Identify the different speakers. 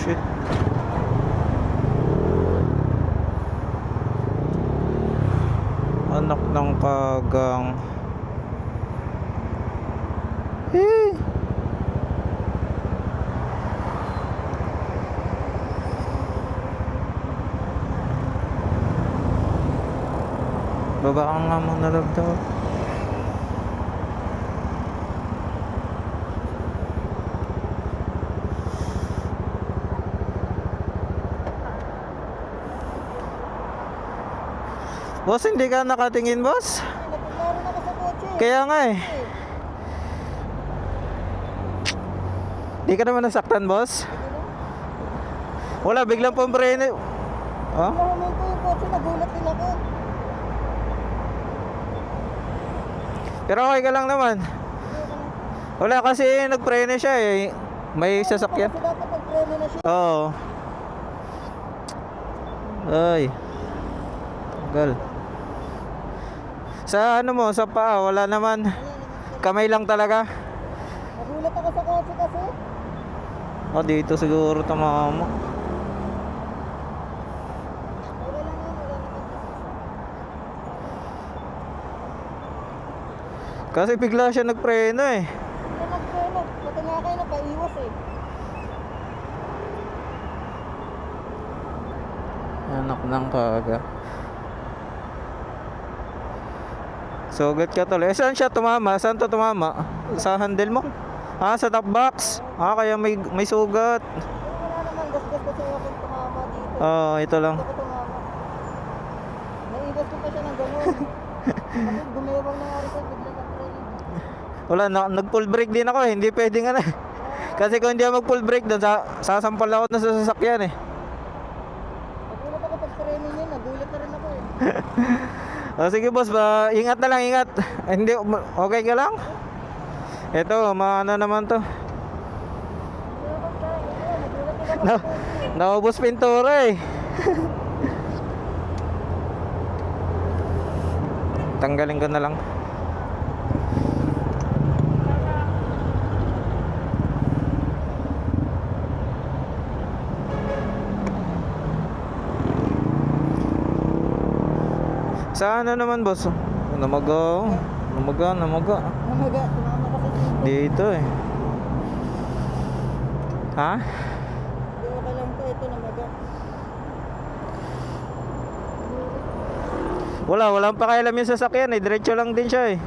Speaker 1: shit. Anak ng kagang. Eh. Baba ka nga muna, love daw. Boss, hindi ka nakatingin, boss?
Speaker 2: Napunlaran ako sa kotse.
Speaker 1: Kaya nga eh. Di ka naman nasaktan, boss? Wala, biglang pumpreno. Oh?
Speaker 2: Nahuminto yung kotse, nagulat din ako.
Speaker 1: Pero okay ka lang naman. Wala kasi nagpreno siya eh. May sasakyan.
Speaker 2: Kasi dapat nagpreno na siya.
Speaker 1: Oo. Ay. Tagal. Sa ano mo, sa paa, wala naman. Kamay lang talaga.
Speaker 2: Nagulat ako sa kotse kasi.
Speaker 1: Oh, dito siguro tama mo.
Speaker 2: Okay lang yun, wala naman kasi.
Speaker 1: Kasi bigla siya nagpreno eh.
Speaker 2: Hindi nagpreno, pati nga kayo napaiwas eh.
Speaker 1: Anak ng kaga. Sugat ka tuloy. Saan siya tumama? Saan to tumama? Sa handle mo? Ah, sa top box. Ah, kaya may sugat.
Speaker 2: Wala naman, gasgas kasi ako tumama dito.
Speaker 1: Oh, ito lang.
Speaker 2: Dito ko tumama. Naiwas ko pa siya ng gano'n. Kasi gumewang na nga rin siya, bigla nagpreno.
Speaker 1: Wala, nag-full brake din ako eh. Hindi pwedeng ano eh. Kasi kung hindi ako mag-full brake doon, sasampal ako na sa sasakyan eh.
Speaker 2: Nagulat ako pag preno niya, nagulat na rin ako eh.
Speaker 1: Oh, sige boss, ingat na lang, ingat. Hindi, okay ka lang? Ito, maano naman to. Naubos pintura eh. Tanggalin ko na lang. Saan na naman boss? Namaga.
Speaker 2: Namaga, tumama kasi dito.
Speaker 1: Dito eh. Ha?
Speaker 2: Hindi okay lang to, ito namaga.
Speaker 1: Walang pakialam yung sasakyan eh. Diretso lang din siya eh.